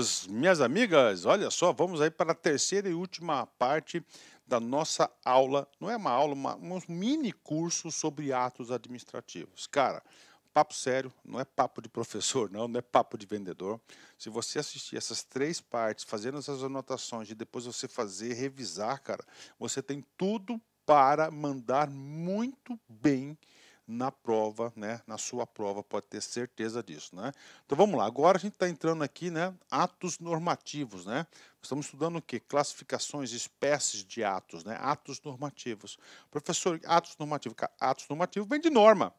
amigos, minhas amigas, olha só, vamos aí para a terceira e última parte da nossa aula. Não é uma aula, um mini curso sobre atos administrativos. Cara, papo sério, não é papo de professor, não é papo de vendedor. Se você assistir essas três partes, fazendo essas anotações e depois você fazer, revisar, cara, você tem tudo para mandar muito bem na prova, né? Na sua prova, pode ter certeza disso, né? Então vamos lá, agora a gente está entrando aqui, né? Atos normativos, né? Estamos estudando o quê? Classificações, espécies de atos, né? Atos normativos. Professor, atos normativos. Atos normativos vem de norma.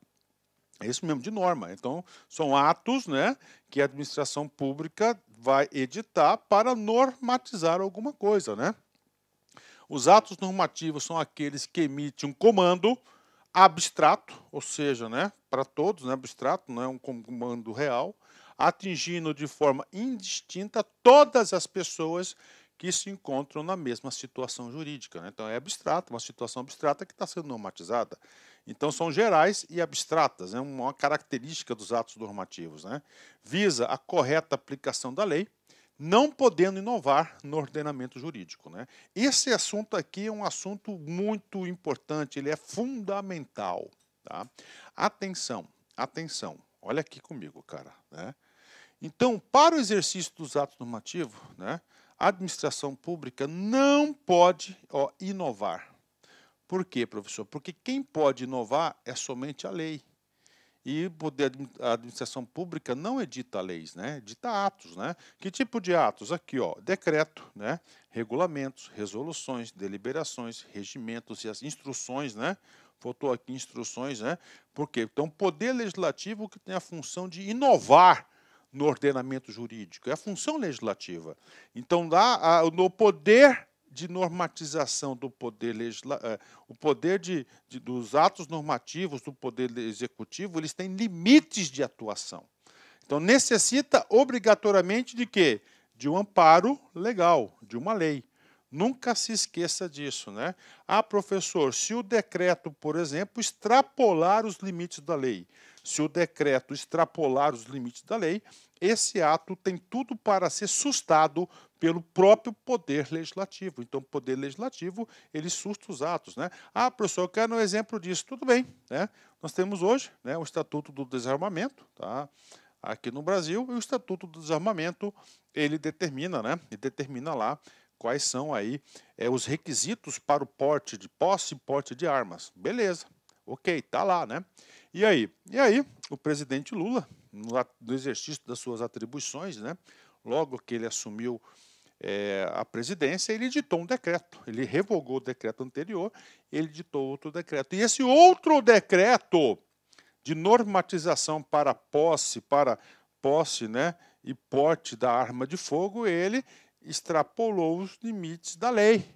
É isso mesmo, de norma. Então, são atos, né, que a administração pública vai editar para normatizar alguma coisa, né? Os atos normativos são aqueles que emitem um comando abstrato, ou seja, né, para todos, né, abstrato, não é um comando real, atingindo de forma indistinta todas as pessoas que se encontram na mesma situação jurídica, né? Então é abstrato, uma situação abstrata que está sendo normatizada. Então são gerais e abstratas, é, né, uma característica dos atos normativos, né? Visa a correta aplicação da lei, não podendo inovar no ordenamento jurídico, né? Esse assunto aqui é um assunto muito importante, ele é fundamental, tá? Atenção, atenção, olha aqui comigo, cara, né? Então, para o exercício dos atos normativos, né, a administração pública não pode, inovar. Por quê, professor? Porque quem pode inovar é somente a lei. E a administração pública não edita leis, né? Edita atos, né? Que tipo de atos? Aqui, ó, decreto, né? Regulamentos, resoluções, deliberações, regimentos e as instruções, né? Faltou aqui instruções, né? Por quê? Então, o poder legislativo que tem a função de inovar no ordenamento jurídico, é a função legislativa. Então, no poder de normatização do poder legislativo, o poder dos atos normativos do poder executivo, eles têm limites de atuação. Então, necessita obrigatoriamente de quê? De um amparo legal, de uma lei. Nunca se esqueça disso, né? Ah, professor, se o decreto, por exemplo, extrapolar os limites da lei, se o decreto extrapolar os limites da lei, esse ato tem tudo para ser sustado pelo próprio Poder Legislativo. Então, o Poder Legislativo, ele susta os atos, né? Ah, professor, eu quero um exemplo disso. Tudo bem, né? Nós temos hoje, né, o Estatuto do Desarmamento, tá? Aqui no Brasil, e o Estatuto do Desarmamento, ele determina, né? Ele determina lá quais são aí os requisitos para o porte de posse e porte de armas. Beleza, ok, tá lá, né? E aí? E aí, o presidente Lula, no exercício das suas atribuições, né? Logo que ele assumiu a presidência, ele editou um decreto. Ele revogou o decreto anterior, ele editou outro decreto. E esse outro decreto de normatização para posse, né, e porte da arma de fogo, ele extrapolou os limites da lei.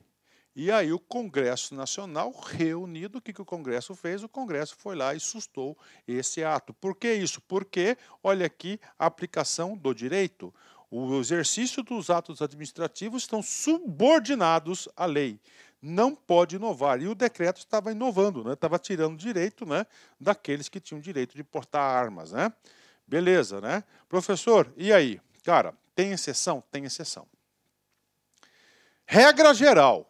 E aí o Congresso Nacional reunido, o que o Congresso fez? O Congresso foi lá e sustou esse ato. Por que isso? Porque, olha aqui, a aplicação do direito. O exercício dos atos administrativos estão subordinados à lei. Não pode inovar. E o decreto estava inovando, né? Estava tirando direito, né, daqueles que tinham direito de portar armas, né? Beleza, né? Professor, e aí? Cara, tem exceção? Tem exceção. Regra geral.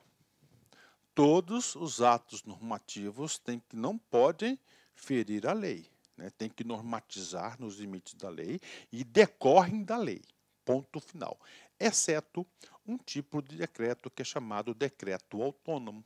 Todos os atos normativos não podem ferir a lei, né? Tem que normatizar nos limites da lei e decorrem da lei. Ponto final. Exceto um tipo de decreto que é chamado decreto autônomo.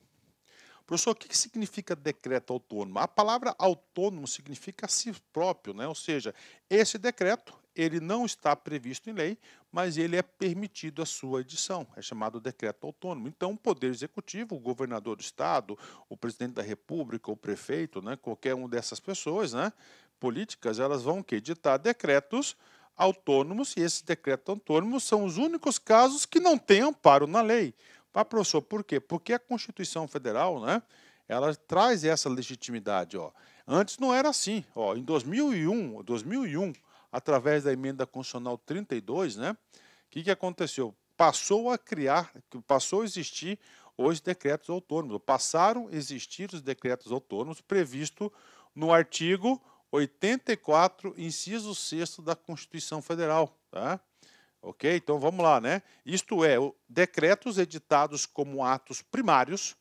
Professor, o que significa decreto autônomo? A palavra autônomo significa si próprio, né? Ou seja, esse decreto ele não está previsto em lei, mas ele é permitido a sua edição. É chamado decreto autônomo. Então, o Poder Executivo, o governador do Estado, o presidente da República, o prefeito, né? Qualquer uma dessas pessoas, né? Políticas, elas vão editar decretos autônomos, e esses decretos autônomos são os únicos casos que não têm amparo na lei. Ah, professor, por quê? Porque a Constituição Federal, né, ela traz essa legitimidade. Ó. Antes não era assim. Ó. Em 2001, através da emenda constitucional 32, né, o que aconteceu? Passou a existir os decretos autônomos. Passaram a existir os decretos autônomos previsto no artigo 84, inciso 6º da Constituição Federal. Tá? Ok? Então vamos lá, né? Isto é, decretos editados como atos primários,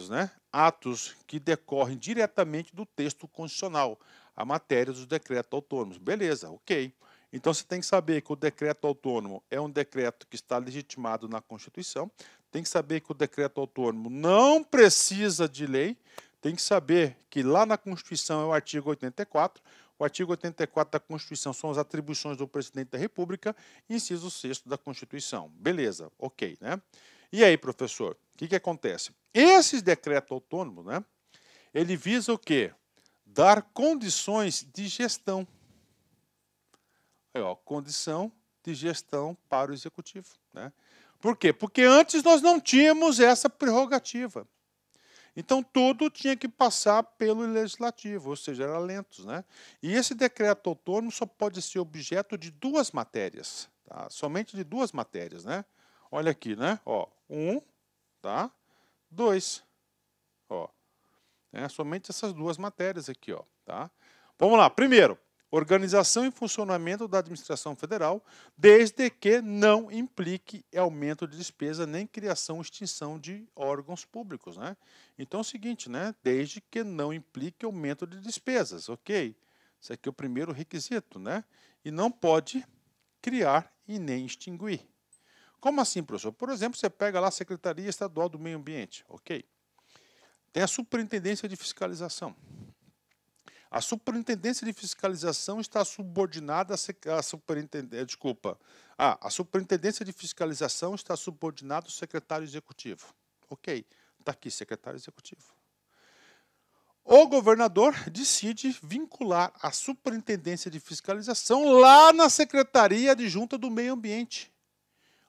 né? Atos que decorrem diretamente do texto constitucional, a matéria dos decretos autônomos. Beleza, ok. Então você tem que saber que o decreto autônomo é um decreto que está legitimado na Constituição, tem que saber que o decreto autônomo não precisa de lei, tem que saber que lá na Constituição é o artigo 84, o artigo 84 da Constituição são as atribuições do presidente da República, inciso 6º da Constituição. Beleza, ok, né? E aí, professor, o que acontece? Esses decretos autônomos, né, ele visa o quê? Dar condições de gestão. Aí, ó, condição de gestão para o Executivo, né? Por quê? Porque antes nós não tínhamos essa prerrogativa. Então, tudo tinha que passar pelo Legislativo, ou seja, era lento, né? E esse decreto autônomo só pode ser objeto de 2 matérias, tá? Somente de 2 matérias, né? Olha aqui, né? Ó, 1, tá? 2, ó. Somente essas 2 matérias aqui, ó, tá? Vamos lá. Primeiro, organização e funcionamento da administração federal, desde que não implique aumento de despesa nem criação ou extinção de órgãos públicos, né? Então é o seguinte, né? Desde que não implique aumento de despesas, ok? Esse aqui é o primeiro requisito, né? E não pode criar e nem extinguir. Como assim, professor? Por exemplo, você pega lá a Secretaria Estadual do Meio Ambiente, ok? Tem a Superintendência de Fiscalização. A Superintendência de Fiscalização está subordinada à Superintendência, a Superintendência de Fiscalização está subordinada ao Secretário Executivo. Ok, está aqui, Secretário Executivo. O governador decide vincular a Superintendência de Fiscalização lá na Secretaria Adjunta do Meio Ambiente.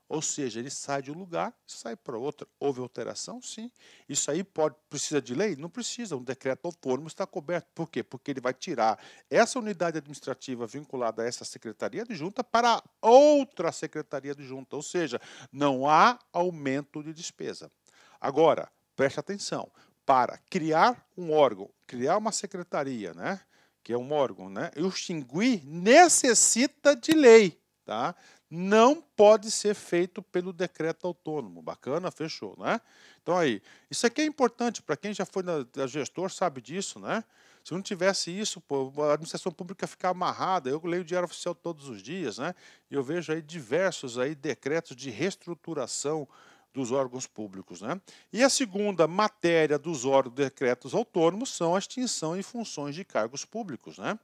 Ou seja, ele sai de um lugar e sai para outro. Houve alteração? Sim. Isso aí precisa de lei? Não precisa. Um decreto autônomo está coberto. Por quê? Porque ele vai tirar essa unidade administrativa vinculada a essa secretaria adjunta para outra secretaria adjunta. Ou seja, não há aumento de despesa. Agora, preste atenção. Para criar um órgão, criar uma secretaria, né? Que é um órgão, né? E extinguir necessita de lei, tá? Não pode ser feito pelo decreto autônomo. Bacana? Fechou, né? Então aí, isso aqui é importante para quem já foi gestor, sabe disso, né? Se não tivesse isso, pô, a administração pública fica amarrada. Eu leio o Diário Oficial todos os dias, né? E eu vejo aí diversos aí decretos de reestruturação dos órgãos públicos, né? E a segunda matéria dos órgãos decretos autônomos são a extinção e funções de cargos públicos, né?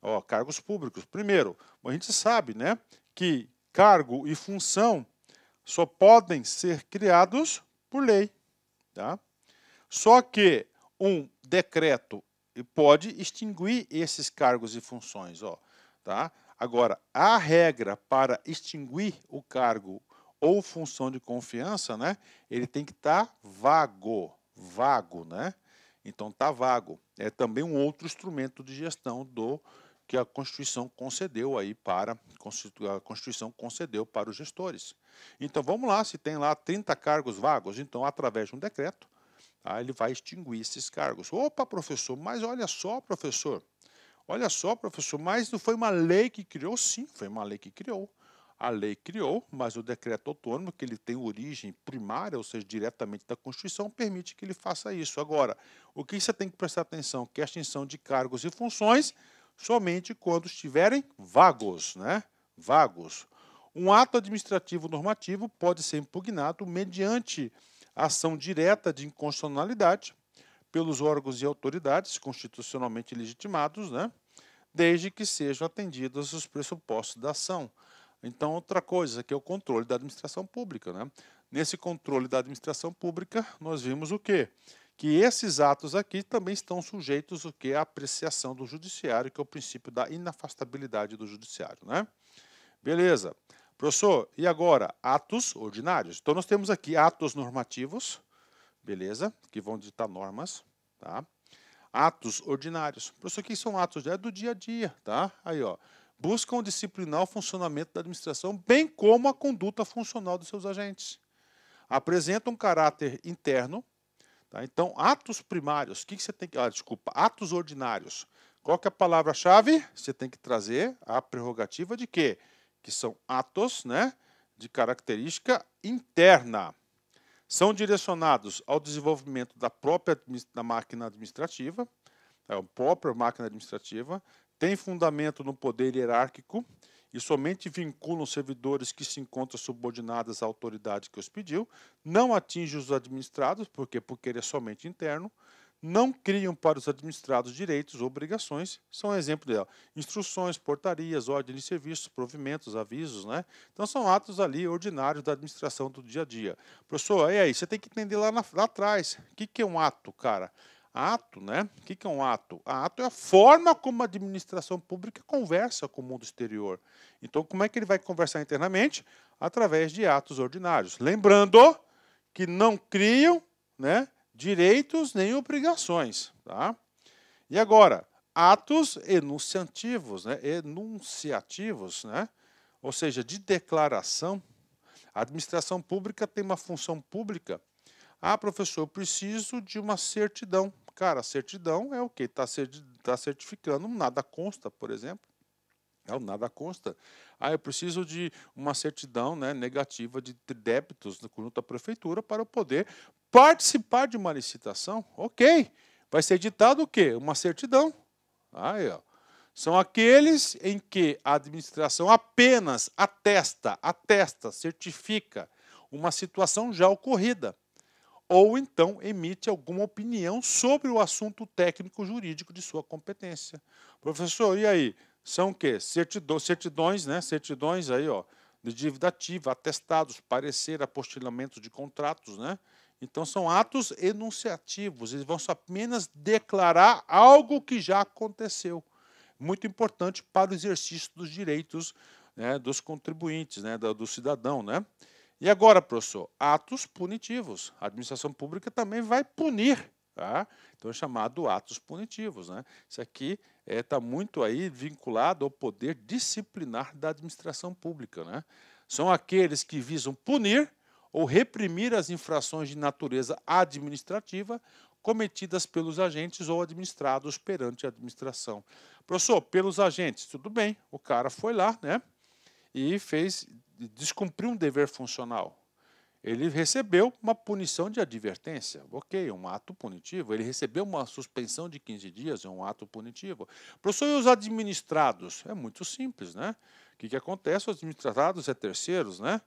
Ó, cargos públicos. Primeiro, a gente sabe, né, que cargo e função só podem ser criados por lei, tá? Só que um decreto pode extinguir esses cargos e funções, ó, tá? Agora, a regra para extinguir o cargo ou função de confiança, né, ele tem que estar vago, né? Então tá vago. É também um outro instrumento de gestão que a Constituição concedeu aí para os gestores. Então vamos lá, se tem lá 30 cargos vagos, então através de um decreto, ele vai extinguir esses cargos. Opa, professor, mas olha só, professor, mas não foi uma lei que criou? Sim, foi uma lei que criou. A lei criou, mas o decreto autônomo, que ele tem origem primária, ou seja, diretamente da Constituição, permite que ele faça isso. Agora, o que você tem que prestar atenção? Que a extinção de cargos e funções somente quando estiverem vagos, né? Vagos. Um ato administrativo normativo pode ser impugnado mediante ação direta de inconstitucionalidade pelos órgãos e autoridades constitucionalmente legitimados, né? Desde que sejam atendidos os pressupostos da ação. Então, outra coisa, que é o controle da administração pública, né? Nesse controle da administração pública, nós vimos o quê? Que esses atos aqui também estão sujeitos o que? À apreciação do judiciário, que é o princípio da inafastabilidade do judiciário, né? Beleza. Professor, e agora? Atos ordinários. Então, nós temos aqui atos normativos, beleza? Que vão ditar normas, tá? Atos ordinários. Professor, o que são atos? É do dia a dia, tá? Aí, ó. Buscam disciplinar o funcionamento da administração, bem como a conduta funcional dos seus agentes. Apresentam um caráter interno. Tá? Então, atos primários, o que você tem que... atos ordinários. Qual que é a palavra-chave? Você tem que trazer a prerrogativa de quê? que são atos, né, de característica interna. São direcionados ao desenvolvimento da própria da máquina administrativa, a própria máquina administrativa, tem fundamento no poder hierárquico e somente vinculam servidores que se encontram subordinados à autoridade que os pediu, não atinge os administrados, porque ele é somente interno, não criam para os administrados direitos ou obrigações, são exemplo dela, instruções, portarias, ordens de serviços, provimentos, avisos, né? Então são atos ali ordinários da administração do dia a dia. Professor, e aí, você tem que entender lá atrás, o que é um ato, cara? Ato, né? O que é um ato? Ato é a forma como a administração pública conversa com o mundo exterior. Então, como é que ele vai conversar internamente? Através de atos ordinários. Lembrando que não criam, né, direitos nem obrigações. Tá? E agora, atos enunciativos, né? Enunciativos, né? Ou seja, de declaração. A administração pública tem uma função pública. Ah, professor, eu preciso de uma certidão. Cara, a certidão é o quê? Está certificando um nada consta, por exemplo. É o nada consta. Ah, eu preciso de uma certidão, né, negativa de débitos junto à prefeitura para eu poder participar de uma licitação. Ok. Vai ser ditado o quê? Uma certidão. Aí, ó. São aqueles em que a administração apenas atesta, certifica uma situação já ocorrida, ou então emite alguma opinião sobre o assunto técnico-jurídico de sua competência. Professor, e aí? São o quê? Certidões, né? Certidões aí, ó, de dívida ativa, atestados, parecer, apostilamento de contratos, né? Então são atos enunciativos, eles vão só apenas declarar algo que já aconteceu. Muito importante para o exercício dos direitos, né, dos contribuintes, né, do cidadão, né? E agora, professor, atos punitivos. A administração pública também vai punir, tá? Então é chamado atos punitivos, né? Isso aqui está muito aí vinculado ao poder disciplinar da administração pública, né? São aqueles que visam punir ou reprimir as infrações de natureza administrativa cometidas pelos agentes ou administrados perante a administração. Professor, pelos agentes, tudo bem, o cara foi lá, né? E descumpriu um dever funcional. Ele recebeu uma punição de advertência, ok, um ato punitivo. Ele recebeu uma suspensão de 15 dias, é um ato punitivo. Professor, e os administrados? É muito simples, né? O que acontece? Os administrados terceiros, né?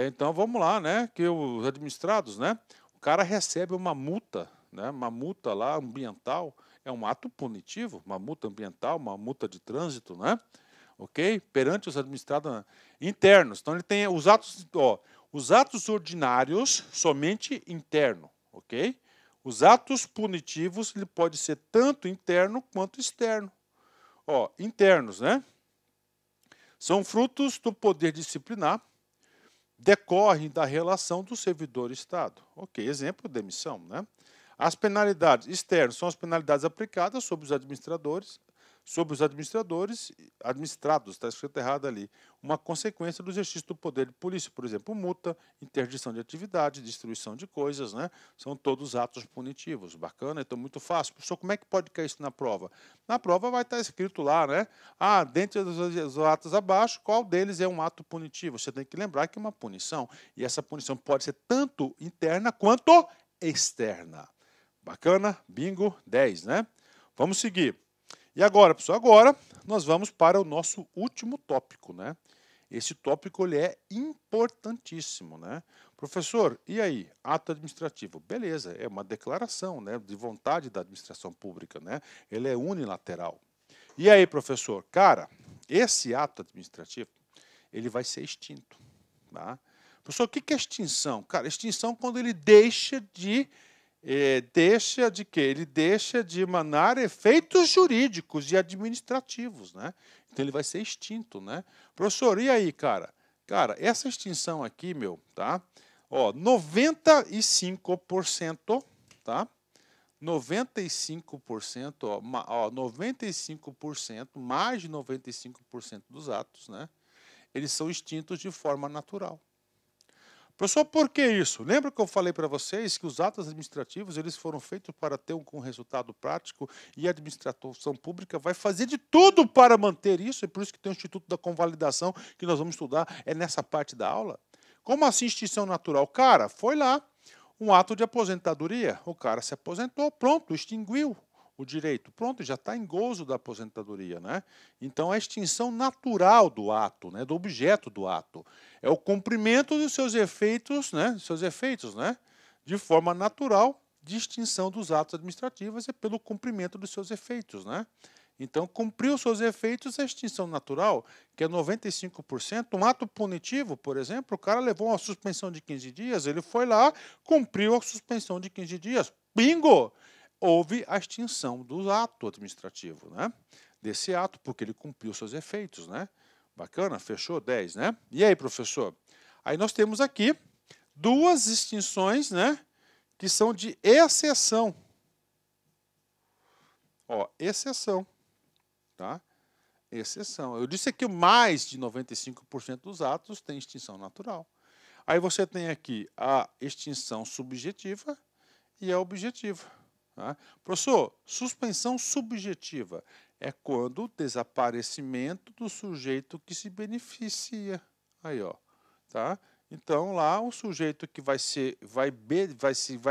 Então, vamos lá, né? Que os administrados, né? O cara recebe uma multa, né? Uma multa lá ambiental, é um ato punitivo, uma multa ambiental, uma multa de trânsito, né? Ok? Perante os administrados internos. Então, ele tem os atos ordinários somente interno, ok? Os atos punitivos, ele pode ser tanto interno quanto externo. Internos, né? São frutos do poder disciplinar, decorrem da relação do servidor-Estado. Ok, exemplo, demissão, né? As penalidades externas são as penalidades aplicadas sobre os administradores, administrados, está escrito errado ali, uma consequência do exercício do poder de polícia, por exemplo, multa, interdição de atividade, destruição de coisas, né? São todos atos punitivos. Bacana, então muito fácil. Professor, como é que pode cair isso na prova? Na prova vai estar escrito lá, né? Ah, dentre os atos abaixo, qual deles é um ato punitivo? Você tem que lembrar que é uma punição, e essa punição pode ser tanto interna quanto externa. Bacana? Bingo, 10, né? Vamos seguir. E agora, pessoal, agora nós vamos para o nosso último tópico, né? Esse tópico ele é importantíssimo, né? Professor, e aí? Ato administrativo. Beleza, é uma declaração, né, de vontade da administração pública, né? Ele é unilateral. E aí, professor? Cara, esse ato administrativo, ele vai ser extinto, tá? Professor, o que é extinção? Cara, extinção é quando ele deixa de quê? Ele deixa de emanar efeitos jurídicos e administrativos, né? Então ele vai ser extinto, né? Professor, e aí, cara? Cara, essa extinção aqui, meu, tá? 95%, tá? 95%, 95%, mais de 95% dos atos, né? Eles são extintos de forma natural. Professor, por que isso? Lembra que eu falei para vocês que os atos administrativos eles foram feitos para ter um resultado prático e a administração pública vai fazer de tudo para manter isso, é por isso que tem o Instituto da Convalidação que nós vamos estudar, é nessa parte da aula. Como assim extinção natural? Cara, foi lá, um ato de aposentadoria, o cara se aposentou, pronto, extinguiu o direito, pronto, já está em gozo da aposentadoria, né? Então, a extinção natural do ato, né, do objeto do ato, é o cumprimento dos seus efeitos, né, de forma natural de extinção dos atos administrativos é pelo cumprimento dos seus efeitos, né? Então, cumpriu seus efeitos a extinção natural, que é 95%. Um ato punitivo, por exemplo, o cara levou uma suspensão de 15 dias, ele foi lá, cumpriu a suspensão de 15 dias, bingo! Houve a extinção do ato administrativo, né? Desse ato, porque ele cumpriu seus efeitos, né? Bacana, fechou 10, né? E aí, professor? Aí nós temos aqui duas extinções, né? Que são de exceção. Ó, exceção, tá? Exceção. Eu disse aqui mais de 95% dos atos têm extinção natural. Aí você tem aqui a extinção subjetiva e a objetiva. Tá? Professor, suspensão subjetiva é quando o desaparecimento do sujeito que se beneficia. Aí, ó, tá? Então, lá o sujeito que vai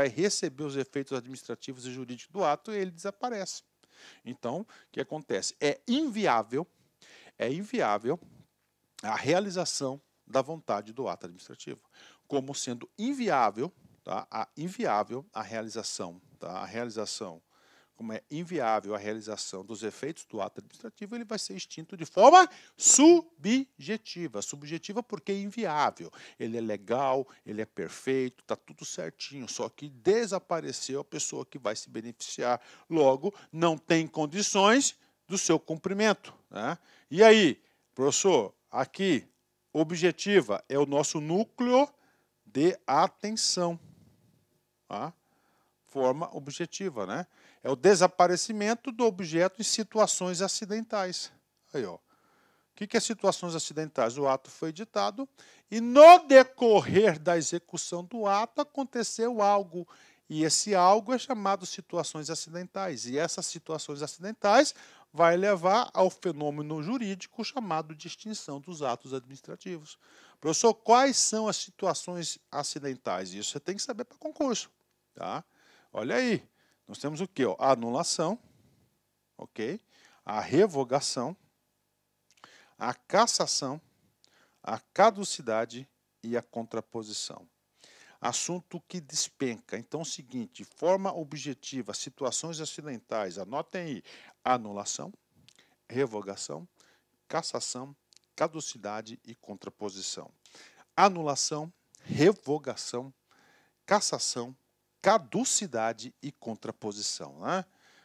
receber os efeitos administrativos e jurídicos do ato, ele desaparece. Então, o que acontece? É inviável a realização da vontade do ato administrativo, como sendo inviável, tá? Inviável a realização, tá? Como é inviável a realização dos efeitos do ato administrativo, ele vai ser extinto de forma subjetiva. Subjetiva porque é inviável. Ele é legal, ele é perfeito, está tudo certinho, só que desapareceu a pessoa que vai se beneficiar. Logo, não tem condições do seu cumprimento, né? E aí, professor, aqui, objetiva é o nosso núcleo de atenção. Tá? Forma objetiva, né? É o desaparecimento do objeto em situações acidentais. Aí, ó. O que é situações acidentais? O ato foi editado e no decorrer da execução do ato aconteceu algo. E esse algo é chamado situações acidentais. E essas situações acidentais vai levar ao fenômeno jurídico chamado de extinção dos atos administrativos. Professor, quais são as situações acidentais? Isso você tem que saber para concurso. Tá? Olha aí. Nós temos o quê? A anulação, ok? A revogação, a cassação, a caducidade e a contraposição. Assunto que despenca. Então, é o seguinte, forma objetiva, situações acidentais, anotem aí, anulação, revogação, cassação, caducidade e contraposição. Anulação, revogação, cassação, caducidade e contraposição, né?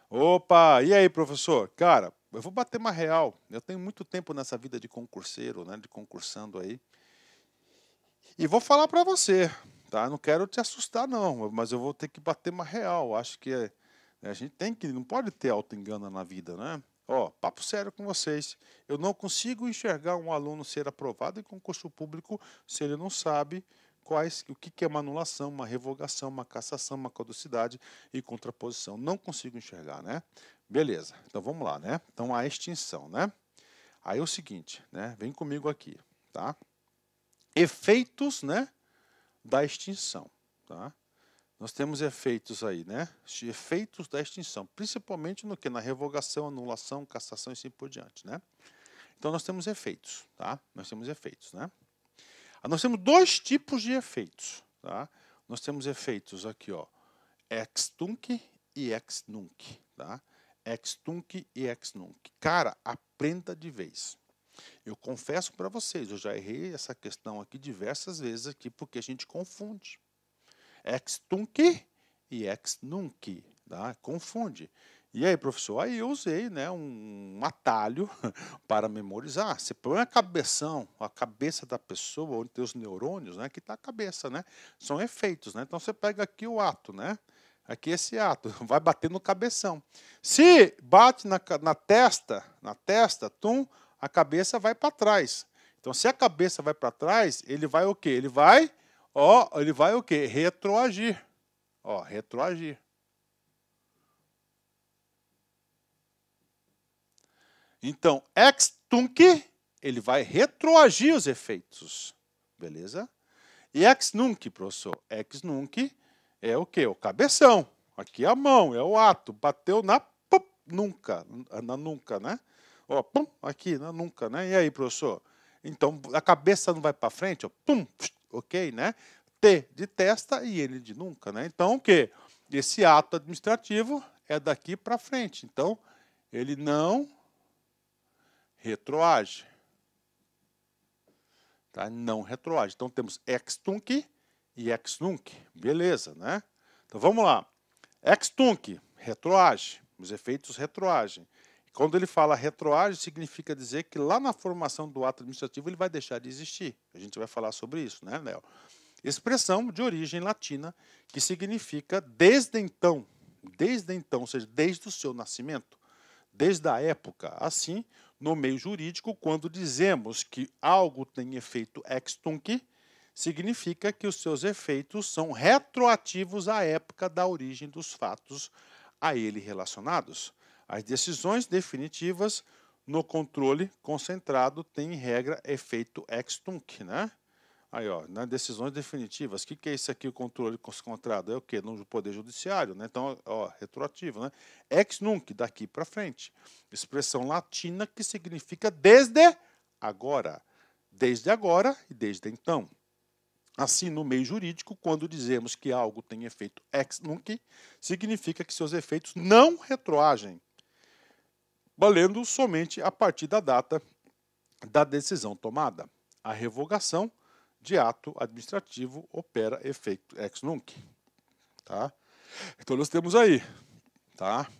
Opa, e aí, professor? Cara, eu vou bater uma real. Eu tenho muito tempo nessa vida de concurseiro, né, de concursando aí. E vou falar para você, tá? Não quero te assustar não, mas eu vou ter que bater uma real. Acho que a gente não pode ter auto-engano na vida, né? Ó, papo sério com vocês. Eu não consigo enxergar um aluno ser aprovado em concurso público se ele não sabe o que é uma anulação, uma revogação, uma cassação, uma caducidade e contraposição. Não consigo enxergar, né? Beleza, então vamos lá, né? Então a extinção, né? Aí é o seguinte, né? Vem comigo aqui, tá? Efeitos, né? Da extinção, tá? Nós temos efeitos aí, né? Efeitos da extinção, principalmente no que? Na revogação, anulação, cassação e assim por diante, né? Então nós temos efeitos, tá? Nós temos efeitos, né? Nós temos dois tipos de efeitos, tá? Nós temos efeitos aqui, ó, ex tunc e ex nunc, tá? Ex tunc e ex nunc. Cara, aprenda de vez. Eu confesso para vocês, eu já errei essa questão aqui diversas vezes aqui, porque a gente confunde. Ex tunc e ex nunc, tá? Confunde. E aí, professor, aí eu usei, né, um atalho para memorizar. Você põe a cabeça da pessoa, onde tem os neurônios, né, que está a cabeça, né? São efeitos, né? Então você pega aqui o ato, né? Aqui esse ato, vai bater no cabeção. Se bate na testa, a cabeça vai para trás. Então, se a cabeça vai para trás, ele vai o quê? Ele vai Ó, ele vai o quê? Retroagir. Ó, retroagir. Então, ex tunc, ele vai retroagir os efeitos. Beleza? E ex nunc, professor? Ex nunc é o quê? O cabeção. Aqui é a mão, é o ato. Bateu na nunca, né? Ó, pum, aqui na nunca, né? E aí, professor? Então, a cabeça não vai para frente, ó, pum, ok, né? T de testa e N de nunca, né? Então, o quê? Esse ato administrativo é daqui para frente. Então, ele não retroage. Tá? Não retroage. Então, temos ex tunc e ex nunc. Beleza, né? Então, vamos lá. Ex tunc, retroage. Os efeitos retroagem. Quando ele fala retroage, significa dizer que lá na formação do ato administrativo ele vai deixar de existir. A gente vai falar sobre isso, né, Léo? Expressão de origem latina que significa desde então, ou seja, desde o seu nascimento, desde a época. Assim, no meio jurídico, quando dizemos que algo tem efeito ex tunc, significa que os seus efeitos são retroativos à época da origem dos fatos a ele relacionados. As decisões definitivas no controle concentrado têm, em regra, efeito ex tunc, né? Aí, ó, nas decisões definitivas, o que é isso aqui, o controle concentrado? É o quê? No Poder Judiciário, né? Então, ó, retroativo, né? Ex nunc, daqui para frente. Expressão latina que significa desde agora e desde então. Assim, no meio jurídico, quando dizemos que algo tem efeito ex nunc, significa que seus efeitos não retroagem, valendo somente a partir da data da decisão tomada. A revogação de ato administrativo opera efeito ex nunc. Tá? Então, nós temos aí, tá?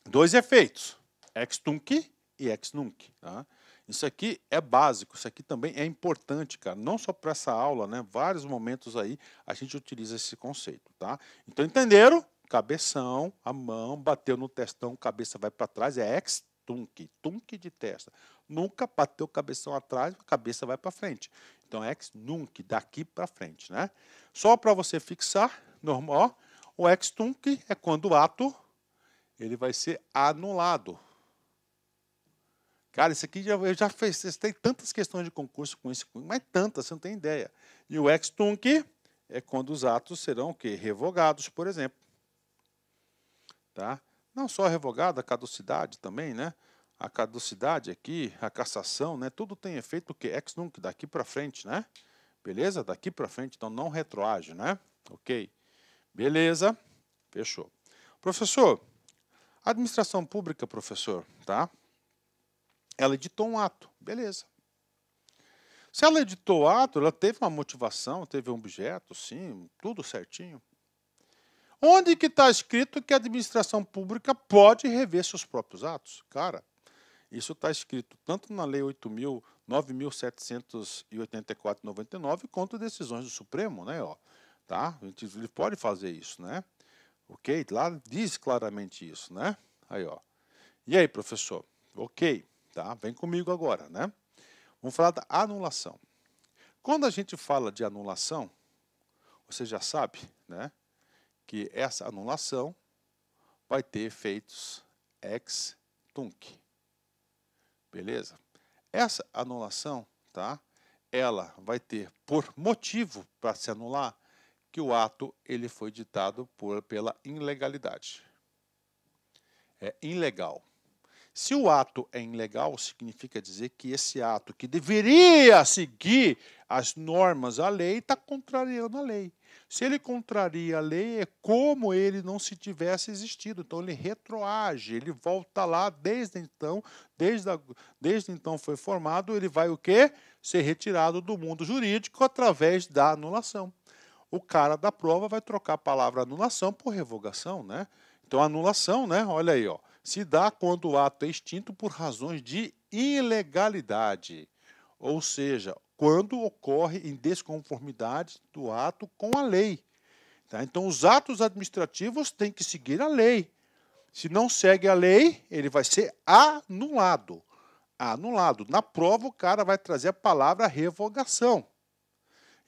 Dois efeitos, ex tunc e ex nunc. Tá? Isso aqui é básico, isso aqui também é importante, cara. Não só para essa aula, né? Vários momentos aí a gente utiliza esse conceito, tá? Então, entenderam? Cabeção, a mão, bateu no testão, cabeça vai para trás, é ex tunc, tunc de testa. Nunca bateu cabeção atrás, a cabeça vai para frente. Então, ex nunc, daqui para frente, né? Só para você fixar, normal, ó, o ex tunc é quando o ato ele vai ser anulado. Cara, isso aqui eu já fiz, tem tantas questões de concurso com isso, mas tantas, você não tem ideia. E o ex tunc é quando os atos serão o quê? Revogados, por exemplo. Tá? Não só revogado, a caducidade também, né? A caducidade aqui, a cassação, né? Tudo tem efeito o quê? Ex nunc, daqui para frente, né? Beleza? Daqui para frente, então não retroage, né? Ok. Beleza? Fechou. Professor, administração pública, professor, tá? Ela editou um ato, beleza. Se ela editou o ato, ela teve uma motivação, teve um objeto, sim, tudo certinho. Onde que está escrito que a administração pública pode rever seus próprios atos? Cara, isso está escrito tanto na Lei 9.784/99, quanto decisões do Supremo, né? Ó, tá? Ele pode fazer isso, né? Ok? Lá diz claramente isso, né? Aí, ó. E aí, professor? Ok. Tá? Vem comigo agora, né? Vamos falar da anulação. Quando a gente fala de anulação, você já sabe, né, que essa anulação vai ter efeitos ex tunc. Beleza? Essa anulação, tá? Ela vai ter por motivo para se anular que o ato ele foi ditado pela ilegalidade. É ilegal. Se o ato é ilegal, significa dizer que esse ato que deveria seguir as normas da lei está contrariando a lei. Se ele contraria a lei, é como ele não se tivesse existido. Então ele retroage, ele volta lá desde então, desde então foi formado, ele vai o quê? Ser retirado do mundo jurídico através da anulação. O cara da prova vai trocar a palavra anulação por revogação, né? Então anulação, né? Olha aí, ó. Se dá quando o ato é extinto por razões de ilegalidade, ou seja, quando ocorre em desconformidade do ato com a lei. Tá? Então, os atos administrativos têm que seguir a lei. Se não segue a lei, ele vai ser anulado. Anulado. Na prova, o cara vai trazer a palavra revogação.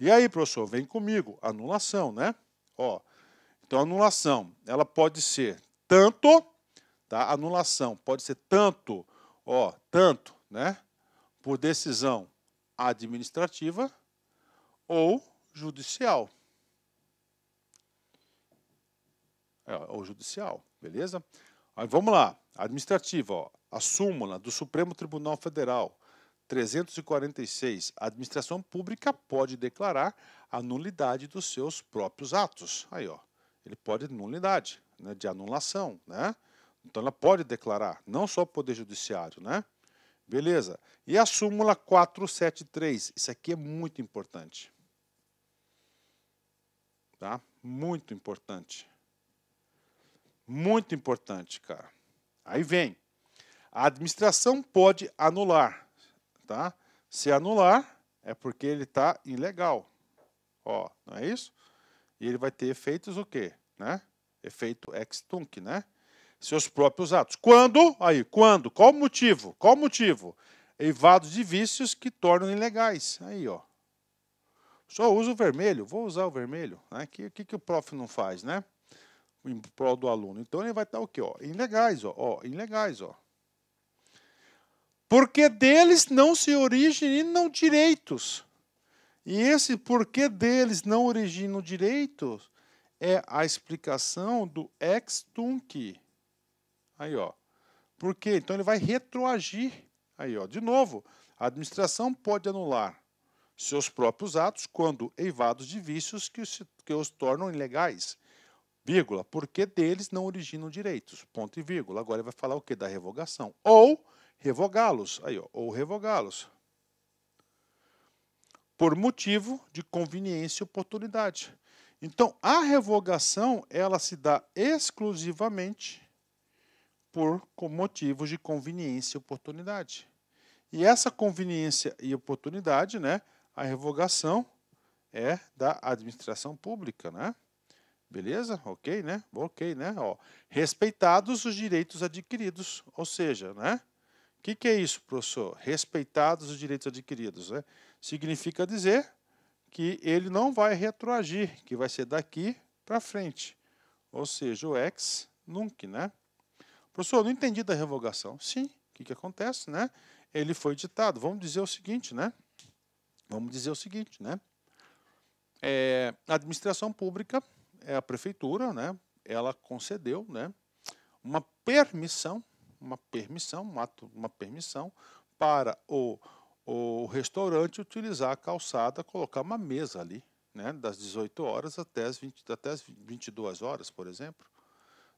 E aí, professor, vem comigo, anulação, né? Ó, então, anulação, ela pode ser tanto, tá? Anulação pode ser tanto, ó, tanto, né? Por decisão administrativa ou judicial. Ou judicial, beleza? Aí vamos lá, administrativa, ó, a súmula do Supremo Tribunal Federal 346, a administração pública pode declarar a nulidade dos seus próprios atos. Aí, ó, ele pode nulidade, né, de anulação, né? Então ela pode declarar, não só o Poder Judiciário, né? Beleza. E a súmula 473, isso aqui é muito importante. Tá? Muito importante. Muito importante, cara. Aí vem. A administração pode anular, tá? Se anular, é porque ele está ilegal. Ó, não é isso? E ele vai ter efeitos o quê? Né? Efeito ex tunc, né? Seus próprios atos. Quando? Aí, quando? Qual o motivo? Qual o motivo? Eivados de vícios que tornam ilegais. Aí, ó. Só usa o vermelho. Vou usar o vermelho. Né? Que o prof não faz, né? Em prol do aluno. Então ele vai estar o quê? Ó, ilegais, ó, ilegais, ó. Porque deles não se originam direitos. E esse porquê deles não originam direitos é a explicação do ex tunc. Aí, ó. Por quê? Então ele vai retroagir. Aí, ó, de novo, a administração pode anular seus próprios atos quando eivados de vícios que os tornam ilegais. Vírgula, porque deles não originam direitos, ponto e vírgula. Agora ele vai falar o que? Da revogação. Ou revogá-los, aí, ó, ou revogá-los. Por motivo de conveniência e oportunidade. Então, a revogação, ela se dá exclusivamente por motivos de conveniência e oportunidade. E essa conveniência e oportunidade, né, a revogação é da administração pública, né? Beleza? Ok, né? Ok, né? Ó, respeitados os direitos adquiridos, ou seja, né? O que é isso, professor? Respeitados os direitos adquiridos, né? Significa dizer que ele não vai retroagir, que vai ser daqui para frente. Ou seja, o ex nunc, né? Professor, não entendi da revogação. Sim, o que acontece, né? Ele foi ditado. Vamos dizer o seguinte, né? Vamos dizer o seguinte, né? A administração pública, a prefeitura, né? Ela concedeu, né? Uma permissão para o restaurante utilizar a calçada, colocar uma mesa ali, né? Das 18 horas até as 22 horas, por exemplo.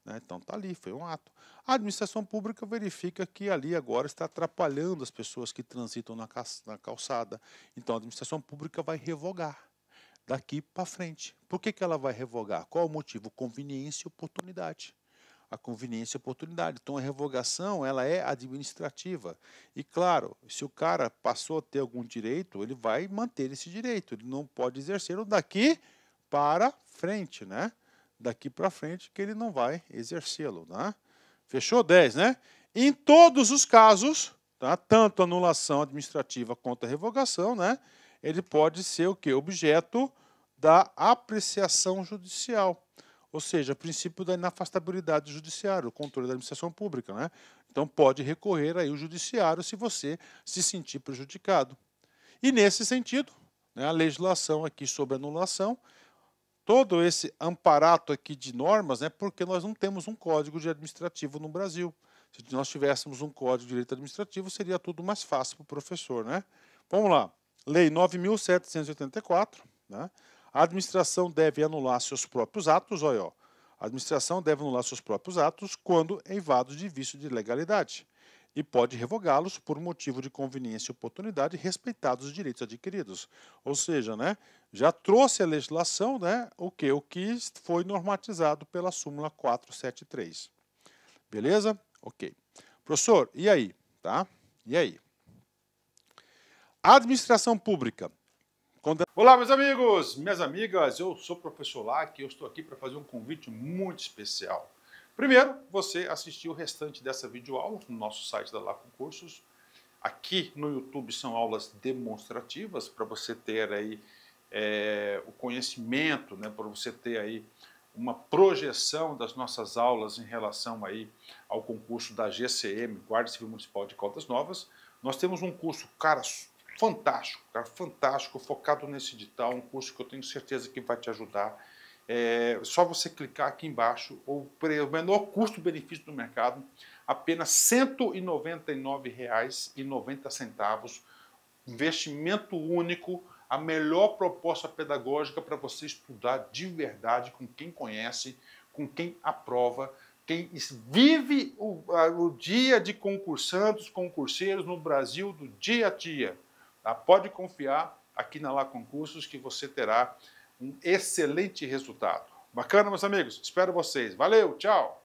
Né? Então está ali, foi um ato. A administração pública verifica que ali agora está atrapalhando as pessoas que transitam na calçada. Então a administração pública vai revogar daqui para frente. Por que ela vai revogar? Qual o motivo? Conveniência e oportunidade. A conveniência e oportunidade. Então a revogação ela é administrativa. E claro, se o cara passou a ter algum direito, ele vai manter esse direito. Ele não pode exercer daqui para frente, né? Daqui para frente que ele não vai exercê-lo, né? Fechou 10, né? Em todos os casos, tá? Tanto anulação administrativa quanto a revogação, né? Ele pode ser o quê? Objeto da apreciação judicial. Ou seja, o princípio da inafastabilidade do judiciário, o controle da administração pública, né? Então pode recorrer aí o judiciário se você se sentir prejudicado. E nesse sentido, né, a legislação aqui sobre anulação, todo esse amparato aqui de normas, né, porque nós não temos um código de administrativo no Brasil. Se nós tivéssemos um código de direito administrativo, seria tudo mais fácil para o professor, né? Vamos lá. Lei 9.784, né? A administração deve anular seus próprios atos, olha, ó. A administração deve anular seus próprios atos quando eivados de vício de legalidade e pode revogá-los por motivo de conveniência e oportunidade, respeitados os direitos adquiridos. Ou seja, né, já trouxe a legislação, né, o que foi normatizado pela súmula 473. Beleza? Ok. Professor, e aí? Tá? E aí? A administração pública. Olá, meus amigos, minhas amigas, eu sou o professor Lac e eu estou aqui para fazer um convite muito especial. Primeiro, você assistir o restante dessa videoaula no nosso site da Laco Cursos. Aqui no YouTube são aulas demonstrativas para você ter aí o conhecimento, né, para você ter aí uma projeção das nossas aulas em relação aí ao concurso da GCM, Guarda Civil Municipal de Caldas Novas. Nós temos um curso, cara, fantástico, focado nesse edital, um curso que eu tenho certeza que vai te ajudar. Só você clicar aqui embaixo, o menor custo-benefício do mercado, apenas R$ 199,90, investimento único, a melhor proposta pedagógica para você estudar de verdade com quem conhece, com quem aprova, quem vive o dia de concursantes, concurseiros no Brasil do dia a dia. Tá? Pode confiar aqui na Lá Concursos que você terá um excelente resultado. Bacana, meus amigos? Espero vocês. Valeu, tchau!